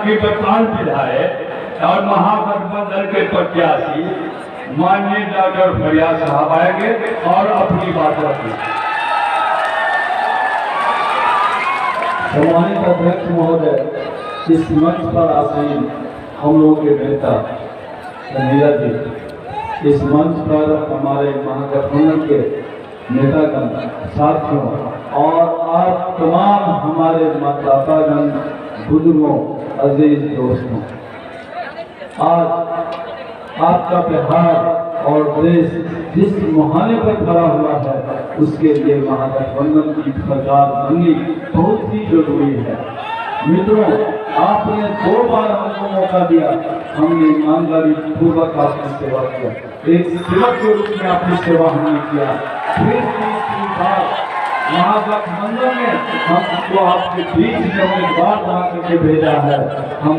की वर्तमान विधायक और महागठबंधन के प्रत्याशी माननीय डॉक्टर फरियाद साहब आएंगे और अपनी बात रखेंगे। सम्मानित अध्यक्ष महोदय, इस मंच पर आसीन हम लोगों के नेता कन्हैया जी, इस मंच पर हमारे महागठबंधन के नेतागण, साथियों और आप तमाम हमारे मतदातागण, बुजुर्गों, अजीज दोस्तों, आज आपका बिहार और देश जिस मुहाने पर खड़ा हुआ है उसके लिए महागठबंधन की सरकार बननी बहुत ही जरूरी है। मित्रों, आपने 2 बार हमको मौका दिया, हमने ईमानदारी पूर्वक आपकी सेवा किया, एक सेवक के रूप में आपकी सेवा हमने किया। फिर तीसरी बार महागठबंधन ने हमको आपके बीच में उम्मीदवार बना करके भेजा है। हम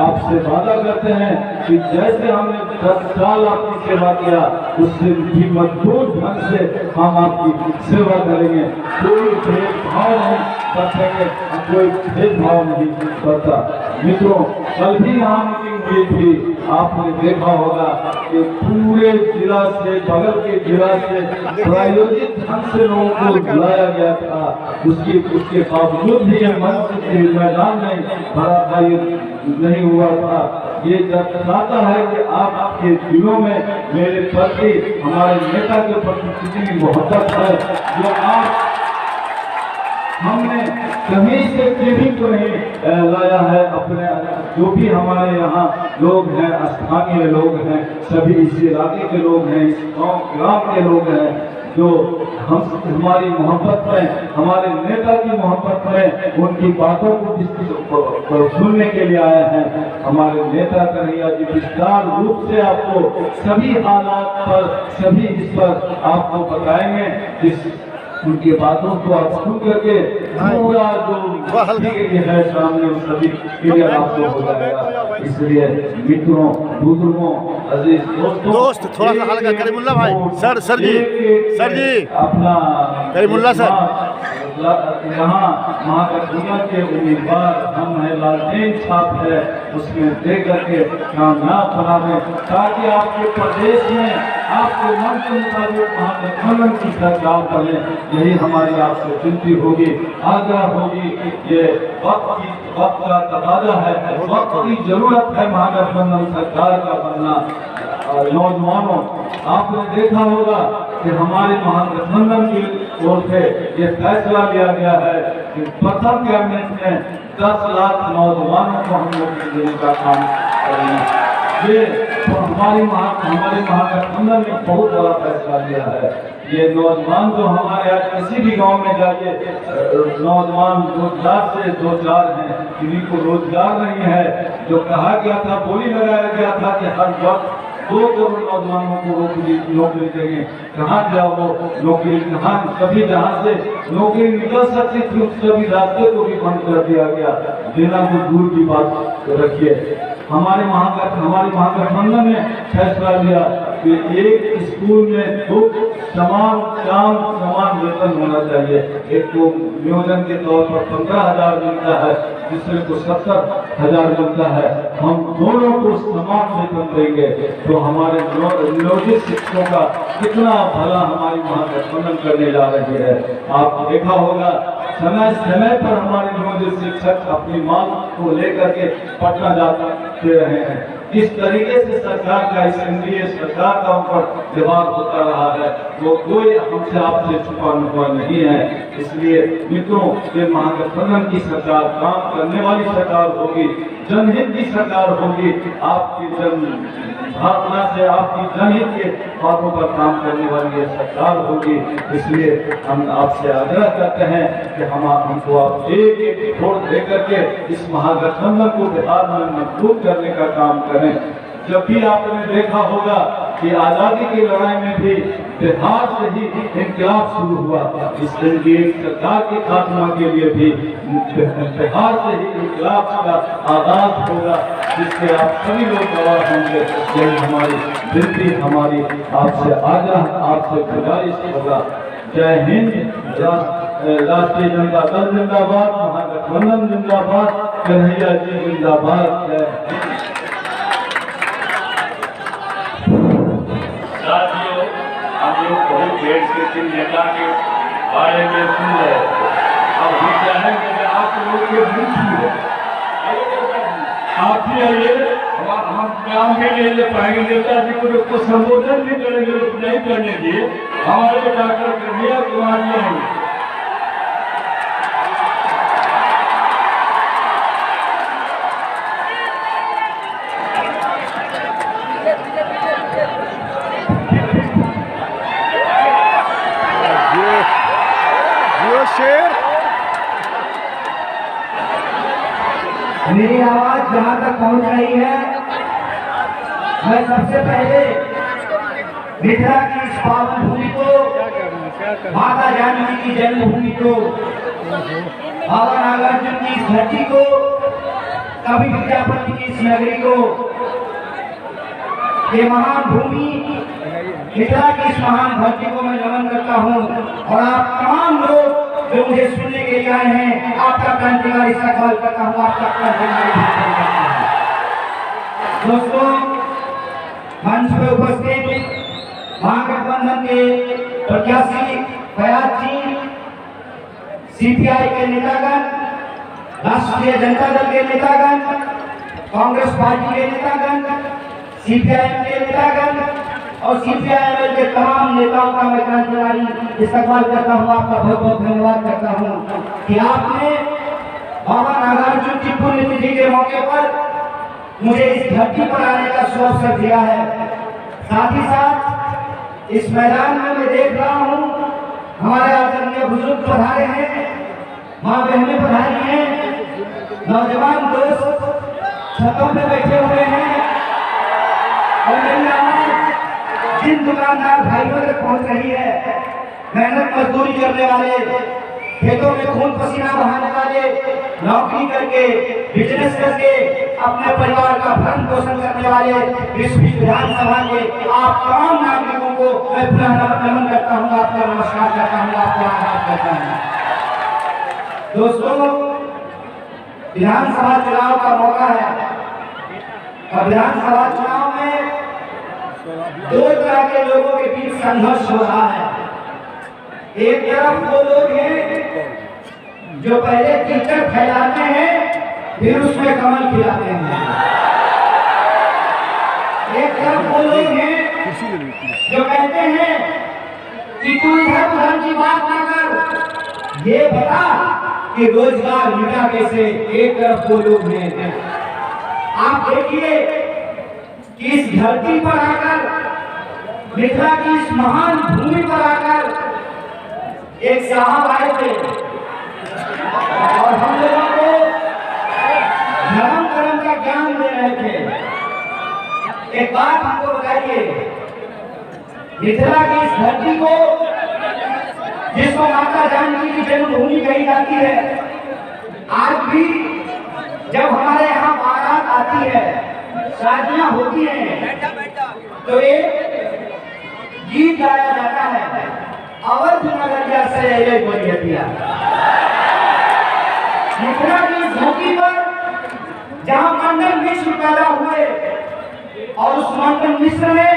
आपसे वादा करते हैं कि जैसे हमने 10 साल आपकी सेवा किया उससे भी मजबूत ढंग से हम आपकी सेवा करेंगे। कोई भेदभाव नहीं बरतेंगे, कोई भेदभाव नहीं करता। मित्रों, कल भी यहाँ मीटिंग हुई थी, आपने देखा होगा कि पूरे जिला से, बगल के जिला से प्रायोजित ढंग से लोगों को बुलाया गया था। उसके बावजूद भी ये मंच के मैदान में भरा नहीं हुआ था। ये दर्शाता है कि आपके दिलों में मेरे प्रति, हमारे नेता के प्रति कितनी मोहब्बत है, जो आप हमने कहीं से कहीं को नहीं लाया है। अपने जो भी हमारे यहाँ लोग हैं, स्थानीय लोग हैं, सभी इस इलाके के लोग हैं, इस गाँव ग्राम के लोग हैं, जो हमारी मोहब्बत में, हमारे नेता की मोहब्बत में, उनकी बातों को सुनने के लिए आए हैं। हमारे नेता कन्हैया जी विस्तार रूप से आपको सभी हालात पर, सभी इस पर आपको बताएंगे। उनकी बातों को आप सुन करके पूरा जो है सामने उन सभी क्लियर आपको हो जाएगा। इसलिए मित्रों, बुजुर्गों, अजीज दोस्त थोड़ा सा हल्का करीमुल्ला भाई, सर जी अपना करीमुल्ला सर, यहाँ महागठबंधन के उम्मीदवार हम है, लालटेन छाप है, उसमें दे करके कामयाब बना दें, ताकि आपके प्रदेश में आपके मन के मुताबिक महागठबंधन की सरकार बने। यही हमारी आपसे विनती होगी, आग्रह होगी। ये वक्त का तकाजा है, वक्त की जरूरत है महागठबंधन सरकार का बनना। नौजवानों, आपने देखा होगा कि हमारे महागठबंधन की ओर से ये फैसला लिया गया है कि प्रथम कैबिनेट में 10 लाख नौजवानों को हम लोग देने का काम करेंगे। ये तो हमारे महागठबंधन ने बहुत बड़ा फैसला लिया है। ये नौजवान जो हमारे आज किसी भी गांव में जाइए, नौजवान रोजगार से 2-4 हैं, किसी को रोजगार नहीं है। जो कहा गया था, बोली लगाया गया था कि हर वक्त 2 करोड़ नौजवानों को नौकरी देंगे, कहाँ जाओ वो नौकरी, कहाँ सभी जहाँ से नौकरी निकल सकती थी उस सभी रास्ते को भी बंद कर दिया गया। देना तो दूर की बात रखिए। हमारे महागठबंधन ने फैसला लिया कि एक स्कूल में 2 समान काम, समान वेतन होना चाहिए। एक को नियोजन के तौर पर 15,000 मिलता है, दूसरे को 70,000 मिलता है। हम दोनों को समान वेतन देंगे तो हमारे नियोजित शिक्षकों का कितना भला हमारी महागठबंधन करने जा रही है। आप देखा होगा, समय समय पर हमारे नियोजित शिक्षक अपनी मांग को लेकर के पटना जाते रहे हैं। इस तरीके से सरकार का, इस एनडीए सरकार का ऊपर दबाव होता रहा है, वो कोई हमसे आपसे छुपा नुपा नहीं है। इसलिए मित्रों, ये महागठबंधन की सरकार काम करने वाली सरकार होगी, जनहित की सरकार होगी। आपकी जन भावना से, आपकी जनहित के बातों पर काम करने वाली ये सरकार होगी। इसलिए हम आपसे आग्रह करते हैं कि हमको आप एक वोट दे करके इस महागठबंधन को बिहार में मजबूत करने का काम करें। जब भी आपने देखा होगा कि आजादी की लड़ाई में भी बिहार से ही इंकलाब शुरू हुआ, इस एनडीए सरकार के खात्मा के लिए भी बिहार से ही इंकलाब का आगाज होगा, जिससे आप सभी लोग गवाह होंगे। यही हमारी विनती, हमारी आपसे आग्रह, आपसे गुजारिश होगा। जय हिंद, राष्ट्रीय जनता दल जिंदाबाद, महागठबंधन जिंदाबाद। कन्हैया जी जिंदाबाद है। साथियों, हम लोग बहुत देर से तीन नेता के बारे में सुन रहे थे। अब हम चाहेंगे कि आप लोग के बीच में आप ही आइए, हम नाम भी नहीं ले पाएंगे, नेता जी को संबोधन भी करेंगे, नहीं करने दिए। हमारे डॉक्टर कन्हैया कुमार जी आएंगे। जियो शेर। मेरी आवाज जहां तक पहुंच रही है, मैं सबसे पहले मिथिला की इस पावन भूमि को, माता जानकी की जन्मभूमि को, बाबा नागार्जुन की इस धरती को, कवि विद्यापति की इस नगरी को, ये महान भूमि मिथिला की इस महान धरती को मैं नमन करता हूँ। और आप तमाम लोग जो मुझे सुनने के लिए आए हैं, आपका क्रांतिकारी इस्तकबाल करता हूँ, आपका क्रांतिकारी इस्तकबाल करता हूँ। दोस्तों, मंच पे उपस्थित महागठबंधन के प्रत्याशी फयाज जी, सीपीआई के नेतागण, राष्ट्रीय जनता दल के नेतागण, कांग्रेस पार्टी के नेतागण, सीपीआईएम के नेतागण और सीपीआईएम के तमाम नेताओं का मैं क्रांतिकारी इस्तकबाल करता हूँ, आपका बहुत बहुत धन्यवाद करता हूँ कि आपने बाबा नागार्जुन की पुण्यतिथि के मौके पर मुझे इस धरती पर आने का सुअवसर दिया है। साथ ही साथ इस मैदान में मैं देख रहा हूँ हमारे आदरणीय बुजुर्ग पधारे हैं, माँ बहनें पधारी हैं, नौजवान दोस्त छतों पे बैठे हुए हैं और मेरी आवाज जिन दुकानदार भाइयों तक पहुंच रही है, मेहनत मजदूरी करने वाले, खेतों में खून पसीना बहाने वाले, नौकरी करके, बिजनेस करके अपने परिवार का भरण पोषण करने वाले इस विधानसभा के आप तमाम नागरिकों को मैं पुनः नमन करता हूँ, आपका नमस्कार करता हूँ, आपका आभार करता हूँ। दोस्तों, विधानसभा चुनाव का मौका है और विधानसभा चुनाव में दो तरह के लोगों के बीच संघर्ष हो रहा है। एक तरफ वो लोग हैं जो पहले कीचड़ फैलाते हैं, फिर उसमें कमल खिलाते हैं। एक तरफ वो लोग हैं जो कहते हैं कि तू इधर उधर की बात ना कर, ये बता कि रोजगार मिटा कैसे। एक तरफ वो लोग हैं। आप देखिए कि इस धरती पर आकर, मिथिला की इस महान भूमि पर आकर एक साहब आए थे और हम लोगों को धर्म कर्म का ज्ञान दे रहे थे। एक बात हमको बताइए, मिथिला की इस धरती को, जिसको माता जानकी की जन्मभूमि कही जाती है, आज भी जब हमारे यहाँ बारात आती है, शादियां होती हैं, तो एक गीत गाया जाता है, अवध नगरिया से अइले बरियतिया। मिथिला की धरती पर जहाँ मंडन मिश्र पैदा हुए और उस मंडन मिश्र ने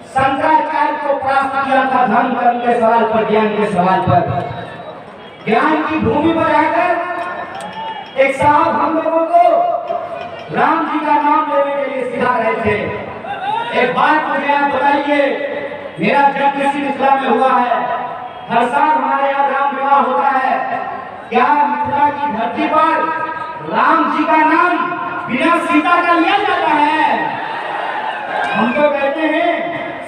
शंकराचार्य को परास्त किया था धर्म कर्म के सवाल पर, ज्ञान के सवाल पर। ज्ञान की भूमि पर आकर एक साहब हम लोगों को राम जी का नाम लेने के लिए सिखा रहे थे। एक बात मुझे आप बताइए, मेरा जन्म इसी मिथिला में हुआ है, हर साल हमारे यहाँ राम विवाह होता है। क्या मिथिला की धरती पर राम जी का नाम बिना सीता का लिया जाता है? हम तो कहते हैं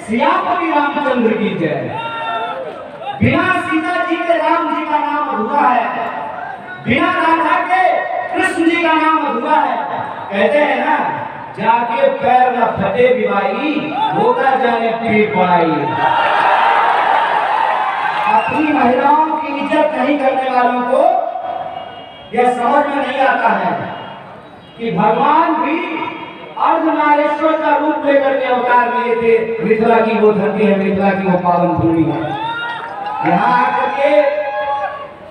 सियापति रामचंद्र की जय। बिना सीता जी के राम जी का नाम अधूरा है, बिना राधा के कृष्ण जी का नाम अधूरा है। कहते हैं ना, जाके पैर न फटे बिवाई, होगा जाने पीठ पड़ाई। अपनी महिलाओं की इज्जत नहीं करने वालों को यह समझ में नहीं आता है कि भगवान भी अर्धनारेश्वर का रूप लेकर के अवतार लिए थे। मिथिला की वो धरती है, मिथिला की वो पावन भूमि है। यहाँ आकर के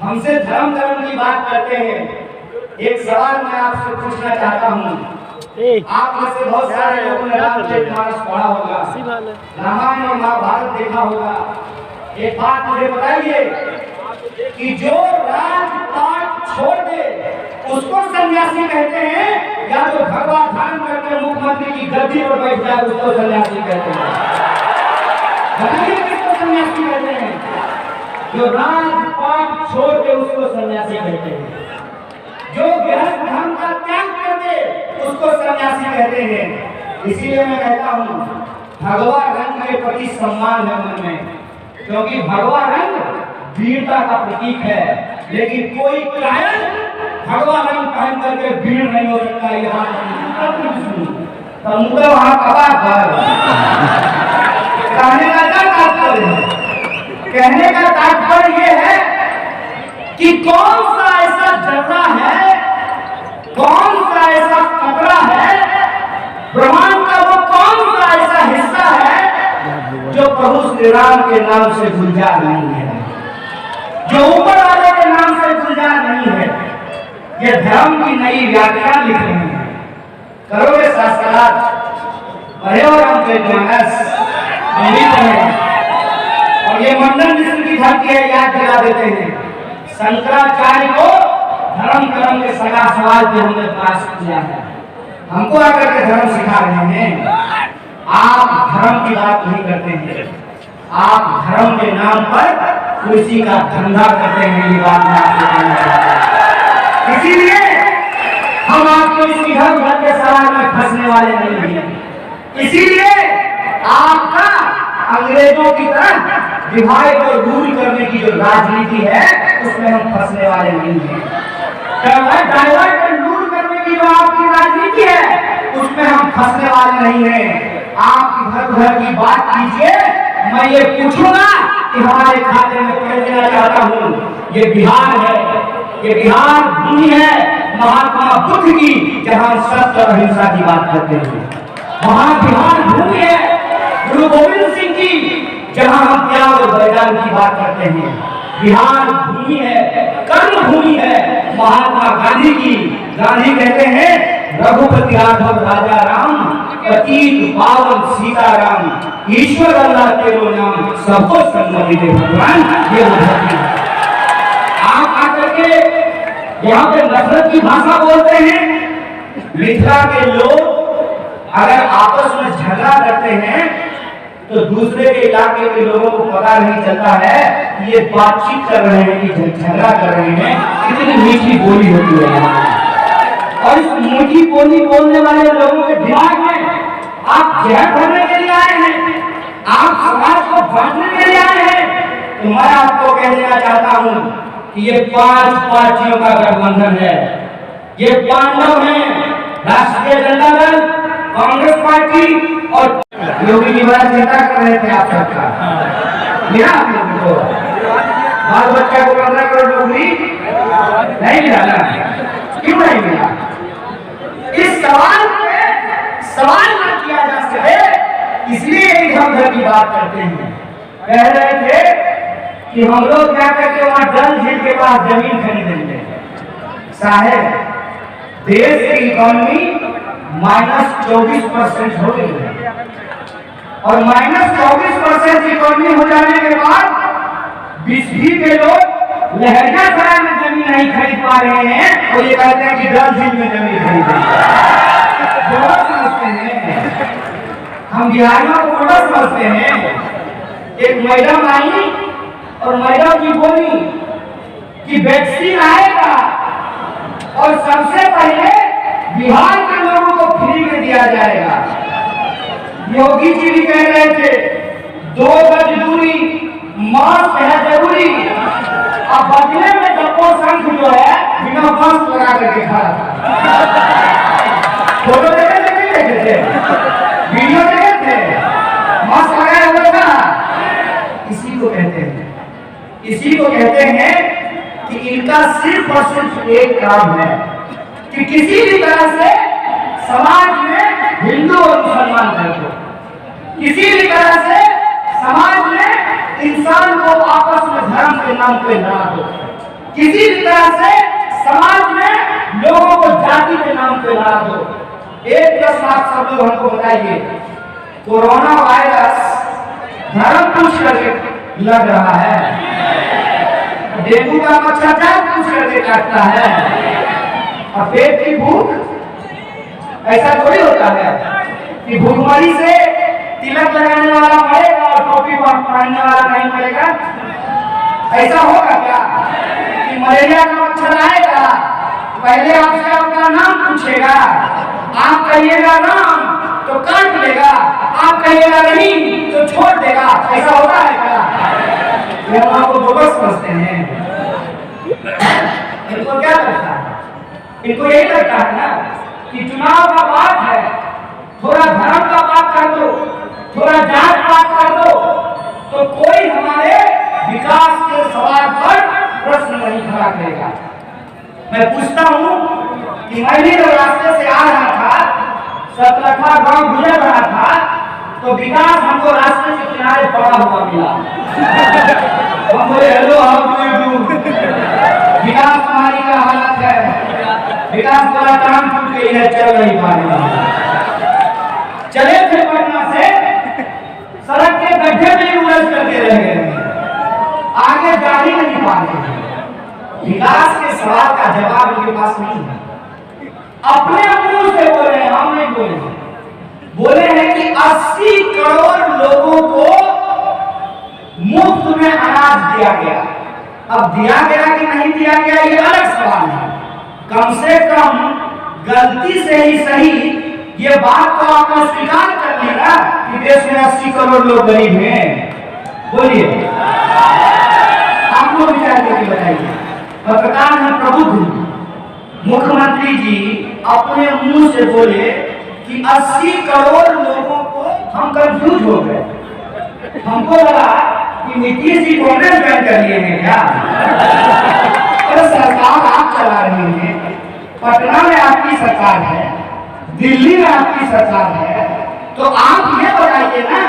हमसे धर्म कर्म की बात करते हैं। एक सवाल मैं आपसे पूछना चाहता हूँ। आप में से बहुत सारे लोगों ने रामचरितमानस पढ़ा होगा, रामायण और महाभारत देखा होगा। एक बात मुझे बताइए कि जो राजपाट छोड़ दे उसको सन्यासी कहते हैं, या जो भगवा धारण करके मुख्यमंत्री की गद्दी पर बैठ जाए उसको सन्यासी कहते हैं? बताइए किसको सन्यासी कहते हैं? जो राजपाट छोड़ दे उसको सन्यासी कहते हैं। जो गृहस्थ धर्म का त्याग कर दे उसको सन्यासी कहते हैं। इसीलिए मैं कहता हूँ भगवा रंग के प्रति सम्मान है मन में, क्योंकि भगवा रंग वीरता का प्रतीक है। लेकिन कोई कायर भगवा रंग पहन करके वीर नहीं हो सकता। यहाँ मुद्दा वहाँ कबार पर कहने का क्या तात्पर्य है? कहने का तात्पर्य ये है कि कौन सा ऐसा जर्रा है, कौन सा ऐसा कतरा है, ब्रह्मांड का वो कौन सा ऐसा हिस्सा है जो प्रभु श्री राम के नाम से गुलजार नहीं है, जो ऊपर वाले के नाम से गुलजार नहीं है। ये धर्म की नई व्याख्या लिख रहे हैं। करोगे शास्त्रार्थ पढ़े और रामचरितमानस और ये मंडन मिश्र की धरती है, याद दिला देते हैं। शंकराचार्य को धर्म कर्म के सगा सवाल पे हमने पास किया है। हमको आकर के धर्म सिखा रहे हैं। आप धर्म की बात नहीं करते हैं, आप धर्म के नाम पर कुर्सी का धंधा करते हैं। ये बात मैं आपसे कहना चाहता हूं। इसीलिए हम आपको इस इधर उधर के सवाल में फंसने वाले नहीं हैं। इसीलिए आपका अंग्रेजों की तरह डिवाइड और रूल करने की जो राजनीति है उसमें हम फंसने वाले नहीं हैं। डाइवर्ट और रूल करने की जो आपकी राजनीति है उसमें हम फंसने वाले नहीं हैं। आप इधर उधर की बात कीजिए, मैं ये पूछूंगा कि हमारे खाते में कह देना चाहता हूँ ये बिहार है, ये बिहार भूमि है महात्मा बुद्ध की, जहाँ सत्य और अहिंसा की बात करते हैं। वहाँ बिहार भूमि है गुरु गोविंद सिंह की, जहाँ हम त्याग और बलिदान की बात करते हैं। बिहार भूमि है, कर्म भूमि है महात्मा गांधी की। गांधी कहते हैं रघुपति राघव राजा राम, पतित पावन सीताराम, ईश्वर अल्लाह तेरो नाम, सबको सन्मति दे भगवान। ये है। आप आकर के यहाँ पे नफरत की भाषा बोलते हैं। मिथिला के लोग अगर आपस में झगड़ा करते हैं तो दूसरे के इलाके के लोगों को पता नहीं चलता है कि ये बातचीत कर रहे हैं कि झगड़ा कर रहे हैं। कितनी मीठी बोली होती है और इस मीठी बोली बोलने वाले लोगों के दिमाग में आप जहर भरने के लिए आए हैं, आप समाज को बांटने के लिए आए हैं। तो मैं आपको कह देना चाहता हूँ कि ये 5 पार्टियों का गठबंधन है। ये पांडव हैं, राष्ट्रीय जनता दल, कांग्रेस पार्टी और योगी जी महाराज चिंता कर रहे थे आप सबका। मिला आप लोगों को बाल बच्चा को 15 करोड़ नौकरी नहीं मिला ना? क्यों नहीं मिला? इस सवाल पे सवाल न किया जा सके, इसलिए हम घर की बात करते हैं। कह रहे थे कि हम लोग क्या करके वहां डल झील के पास जमीन खरीदेंगे। साहेब, देश की इकोनॉमी -24% हो गई है और -24% इकोनॉमी हो जाने के बाद 20 के लोग लहरियासराय में जमीन नहीं खरीद पा रहे हैं और ये कहते हैं कि डल झील में जमीन खरीदेंगे। बहुत समझते हैं हम, बिहारियों को बहुत समझते हैं। एक मैडम आई और मैडम की बोली कि वैक्सीन आएगा और सबसे पहले बिहार के लोगों को फ्री में दिया जाएगा। योगी जी भी कह रहे थे 2 गज दूरी, मास्क है जरूरी। अब बदले में डब्बो संघ जो है बिना मास्क लगा करके खड़ा था। फोटो देखे थे, नहीं देखे थे, वीडियो देखे थे, मास्क लगाया हुआ था। इसी को कहते हैं, इसी को कहते हैं कि इनका सिर्फ और सिर्फ एक काम है कि किसी भी तरह से समाज में हिंदू और मुसलमान कर दो, किसी भी तरह से समाज में इंसान को आपस में धर्म के नाम पे लड़ा दो, किसी भी तरह से समाज में लोगों को जाति के नाम पे लड़ा दो। एक प्रश्न आप सब लोग हमको बताइए, कोरोना वायरस धर्म पूछ करके लग रहा है, डेंगू का मच्छर जान पूछ करके काटता है, और पेट की भूख ऐसा थोड़ी होता है कि भूखमरी से तिलक लगाने वाला मरेगा और टोपी पहनने वाला नहीं मरेगा। ऐसा होगा क्या कि मलेरिया का मच्छर आएगा, पहले आपसे आपका नाम पूछेगा, आप कहिएगा नाम तो काट लेगा, आप कहिएगा नहीं तो छोड़ देगा। ऐसा होता है क्या? ये हम आपको बोगस समझते हैं। इनको क्या लगता है? इनको यही लगता है ना कि चुनाव का बात है, थोड़ा धर्म का बात कर दो, थोड़ा जात पात कर दो, तो कोई हमारे विकास के सवाल पर प्रश्न नहीं खड़ा करेगा। मैं पूछता हूँ कि मैं भी जब रास्ते से आ रहा था, सतलखा गांव गुजर रहा था, तो विकास हमको रास्ते के किनारे पड़ा हुआ मिला। हम बोले hello how do you do, Vikas तुम्हारी क्या हालत है? विकास बोला टांग टूट गई है, चल नहीं पा रही। चले थे पटना से, सड़क के गड्ढे में ही उलझ करके रह गए, आगे जा ही नहीं पा रहे। विकास के सवाल का जवाब उनके पास नहीं है। अपने मुंह से बोले हैं, हम नहीं बोले, बोले हैं कि 80 करोड़ लोगों को मुफ्त में अनाज दिया गया। अब दिया गया कि नहीं दिया गया ये अलग सवाल है। कम से कम गलती से ही सही ये बात तो आपने स्वीकार कर ली ना कि देश में 80 करोड़ लोग गरीब हैं। बोलिए, आप लोग विचार करके बताइए। पत्रकार हैं प्रबुद्ध, मुख्यमंत्री जी अपने मुंह से बोले कि 80 करोड़ लोगों को, हम कंफ्यूज हो गए। हमको लगा कि नीतीश जी कांग्रेस ज्वाइन कर लिए हैं क्या? तो सरकार आप चला रहे हैं, पटना में आपकी सरकार है, दिल्ली में आपकी सरकार है, तो आप ये बताइए ना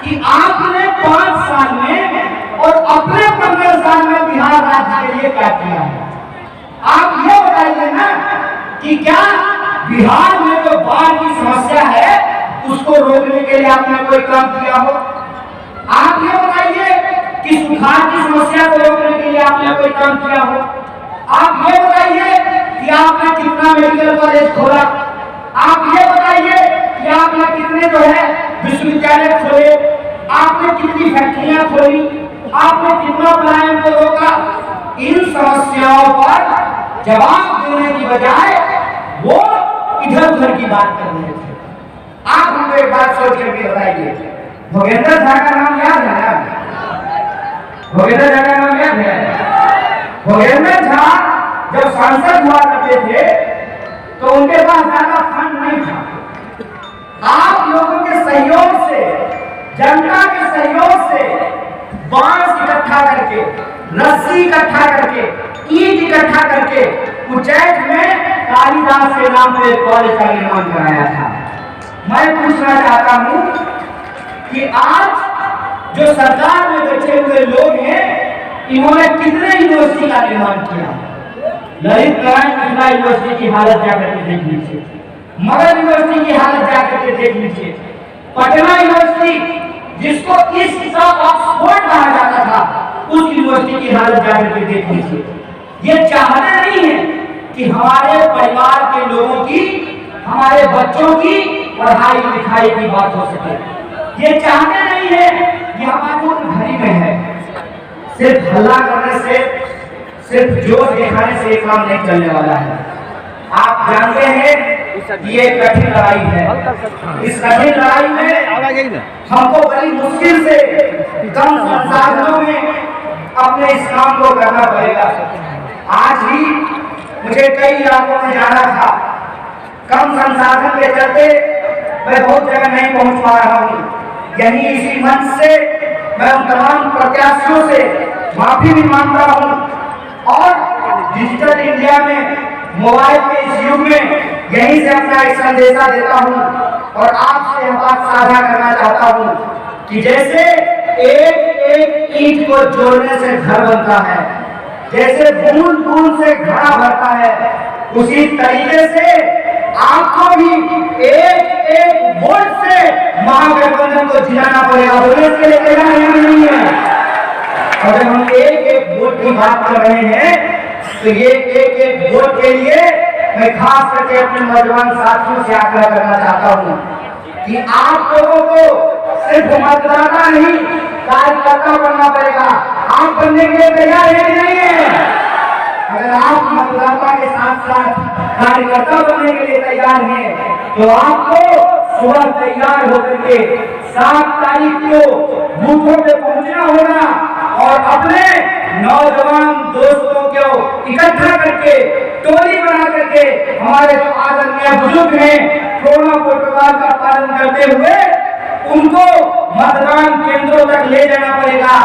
कि आपने 5 साल में और अपने 15 साल में बिहार राज्य के लिए क्या किया है? आप ये बताइए ना कि क्या बिहार में जो बाढ़ की समस्या है उसको रोकने के लिए आपने कोई काम किया हो? आप ये बताइए कि सुखाड़ की समस्या को रोकने के लिए आपने कोई काम किया हो? आप ये बताइए कि आपने कितना मेडिकल कॉलेज खोला? आप ये बताइए कि आपने कितने जो है विश्वविद्यालय खोले? आपने कितनी फैक्ट्रियां खोली? आपने कितना पलायन को रोका? इन समस्याओं पर जवाब देने की बजाय वो इधर उधर की बात कर रहे थे। आप हमको एक बात सोच करके बताइए, भोगेंद्र झा का नाम याद है ना? भोगेंद्र झा का नाम याद है? भोगेंद्र झा जब सांसद हुआ करते थे तो उनके पास ज्यादा फंड नहीं था। आप लोगों के सहयोग से, जनता के सहयोग से बांस इकट्ठा करके, रस्सी इकट्ठा करके, ईंट इकट्ठा करके उज्जैन में कालिदास के नाम पे कॉलेज का निर्माण कराया था। मैं पूछना चाहता हूं कि आज जो सरकार में बैठे हुए लोग हैं, इन्होंने कितने यूनिवर्सिटी का निर्माण किया? ललित नारायण मिथिला यूनिवर्सिटी की हालत जाकर के देख लीजिए, मगध यूनिवर्सिटी की हालत जाकर के देख लीजिए, पटना यूनिवर्सिटी जिसको ईस्ट ऑक्सफोर्ड कहा जाता था, उस यूनिवर्सिटी की हालत जाकर के देख लीजिए। ये चाहते नहीं है कि हमारे परिवार के लोगों की, हमारे बच्चों की पढ़ाई लिखाई की बात हो सके। ये चाहते नहीं है कि हमारे घड़ी में है, सिर्फ हल्ला करने से, सिर्फ जोश दिखाने से काम नहीं चलने वाला है। आप जानते हैं ये कठिन लड़ाई है। इस कठिन लड़ाई में हमको बड़ी मुश्किल से कम संसाधनों में अपने इस काम को करना पड़ेगा। आज ही मुझे कई इलाकों में जाना था, कम संसाधन के चलते मैं बहुत जगह नहीं पहुंच पा रहा हूं। यही इसी मंच से मैं उन तमाम प्रत्याशियों से माफी भी मांगता हूं और डिजिटल इंडिया में, मोबाइल के इस युग में यहीं से अपना एक संदेशा देता हूं और आपसे यह बात साझा करना चाहता हूं कि जैसे एक एक ईंट को जोड़ने से घर बनता है, जैसे बूंद बूंद से घड़ा भरता है, उसी तरीके से आपको भी एक एक वोट से महागठबंधन को जिताना पड़ेगा। बोले इसके लिए तैयार है या नहीं है? और जब हम एक एक वोट की बात कर रहे हैं तो ये एक एक वोट के लिए मैं खास करके अपने नौजवान साथियों से आग्रह करना चाहता हूँ कि आप लोगों को सिर्फ मतदाता नहीं कार्यकर्ता बनना पड़ेगा। आप बनने के लिए तैयार है कि नहीं है? अगर आप मतदाता के साथ साथ कार्यकर्ता बनने के लिए तैयार हैं तो आपको सुबह तैयार होकर के 7 तारीख को बूथों पे पहुंचना होगा और अपने नौजवान दोस्तों को इकट्ठा करके टोली बना करके हमारे जो आदरणीय बुजुर्ग हैं कोरोना प्रोटोकॉल का पालन करते हुए उनको मतदान केंद्रों तक ले जाना पड़ेगा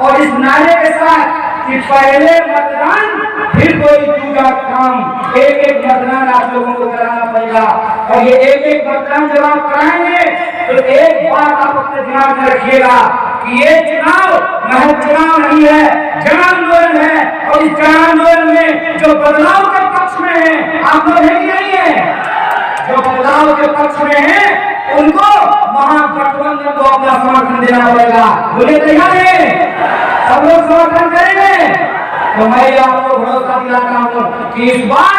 और इस नारे के साथ कि पहले मतदान फिर कोई दूसरा काम। एक एक मतदान आप लोगों को कराना पड़ेगा और ये एक एक मतदान जब आप कराएंगे तो एक बात आप अपने दिमाग में रखिएगा कि ये चुनाव महज चुनाव नहीं है, जन आंदोलन है। और इस जन आंदोलन में जो बदलाव के पक्ष में है आप लोग है कि नहीं है? जो बदलाव के पक्ष में है उनको महागठबंधन को अपना समर्थन देना पड़ेगा। बोले तैयार है? सब लोग समर्थन करेंगे? तो मैं आपको भरोसा दिलाता हूँ कि इस बार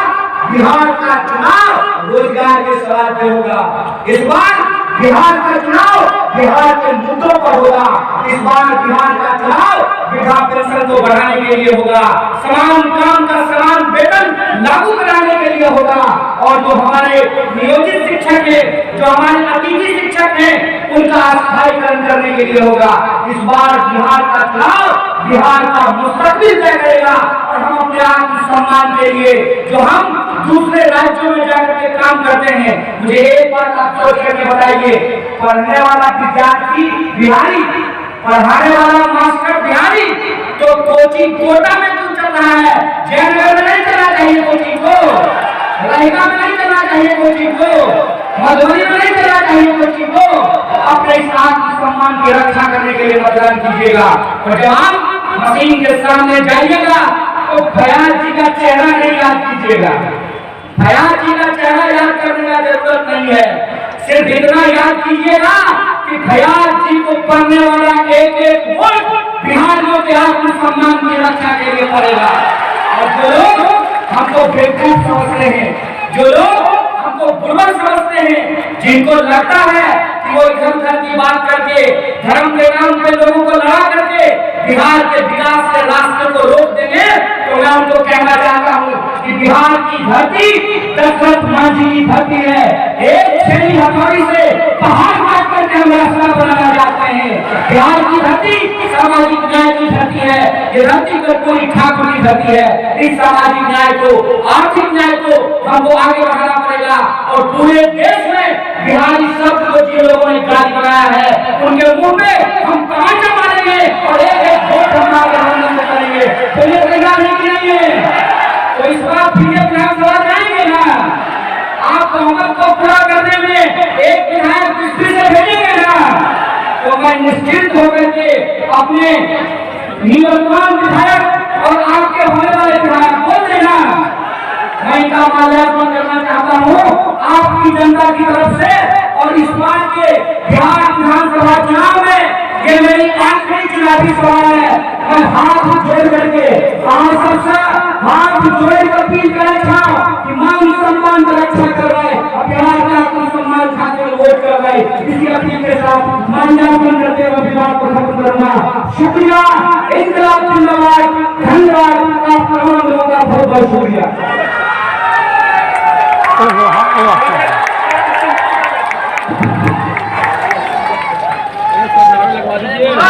बिहार का चुनाव रोजगार के सवाल पे होगा। इस बार बिहार का चुनाव बिहार के मुद्दों पर होगा। इस बार बिहार का चुनाव वृद्धा पेंशन को बढ़ाने के लिए होगा, समान काम का समान वेतन लागू कराने के लिए होगा और जो हमारे नियोजित शिक्षक है, जो हमारे अतिथि शिक्षक हैं, उनका स्थायीकरण करने के लिए होगा। इस बार बिहार का चुनाव बिहार का मुस्तकबिल तय करेगा और हम अपने आत्मसम्मान के लिए जो हम दूसरे राज्यों में जाकर के काम करते हैं, मुझे एक बात आप सोच करके बताइए, पढ़ने वाला विद्यार्थी बिहारी, पढ़ाने वाला मास्टर बिहारी, तो कोचिंग कोटा में क्यों चल रहा है? जयनगर में नहीं चलना चाहिए कोचिंग को, रहिका में नहीं चलना चाहिए कोचिंग को, मधुबनी में नहीं चलना चाहिए कोचिंग को। अपने इस आत्मसम्मान की रक्षा करने के लिए मतदान कीजिएगा और जब आप मशीन के सामने जाइएगा तो फयाज जी का चेहरा नहीं याद कीजिएगा। फयाज जी का चेहरा याद करने का जरूरत नहीं है, सिर्फ इतना याद कीजिएगा कि फयाज जी को पढ़ने वाला एक एक वोट बिहारियों के आत्मसम्मान की रक्षा के लिए पड़ेगा। और जो लोग हमको बेवकूफ समझते हैं, जो लोग हमको बुर्बक समझते हैं, जिनको लगता है कि वो इधर उधर की बात करके धर्म के नाम पे लोगों को लड़ा करके बिहार के विकास के रास्ते को रोक देंगे, तो मैं उनको कहना चाहता हूँ कि बिहार की धरती दशरथ मांझी की धरती है। एक छेनी हथौड़ी से पहाड़ काट करके हम रास्ता बनाना चाहते हैं। बिहार की धरती सामाजिक न्याय की धरती है, ये धरती कर्पूरी ठाकुर की धरती है। इस सामाजिक न्याय को, आर्थिक न्याय को हमको आगे बढ़ाना पड़ेगा और पूरे देश में बिहारी शब्द को जिन लोगों ने गाली बनाया है उनके मुंह पे हम तमाचा मारेंगे और एक एक वोट हम गठबंधन को करेंगे। तो ये तैयार है कि नहीं है? तो इस बार बीजेपी विधानसभा जाएंगे ना? आप बहुमत को पूरा करने में एक विधायक दूसरे से भेजेंगे ना? तो मैं निश्चित होकर के अपने निवर्तमान विधायक और आपके होने वाले विधायक बोल देना, मैं इनका माल्यार्पण करना चाहता हूँ आपकी जनता की तरफ से। और इस बार के बिहार विधानसभा चुनाव में ये मेरी आखिरी चुनावी सवाल है। मैं हाथ जोड़ करके आप सबसे हाथ जोड़ कर अपील करना कि मान सम्मान की रक्षा कर रहे और बिहार का आत्मसम्मान खातिर वोट कर रहे। इसी अपील के साथ माल्यार्पण करते हुए विवाद को खत्म करूंगा। शुक्रिया, इंकलाब जिंदाबाद, धन्यवाद। आप तमाम लोगों का बहुत बहुत शुक्रिया।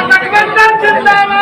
गठबंधन जिंदाबाद।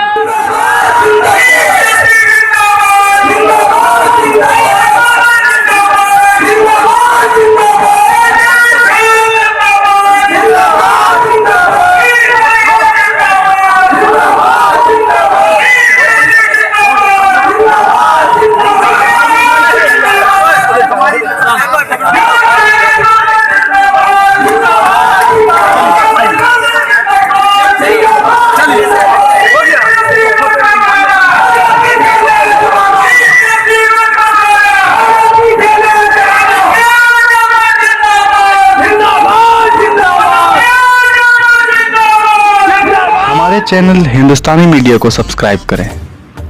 चैनल हिंदुस्तानी मीडिया को सब्सक्राइब करें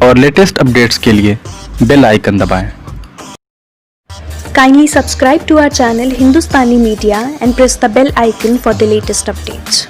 और लेटेस्ट अपडेट्स के लिए बेल आइकन दबाएं। Kindly subscribe to our channel Hindustani Media and press the bell icon for the latest updates.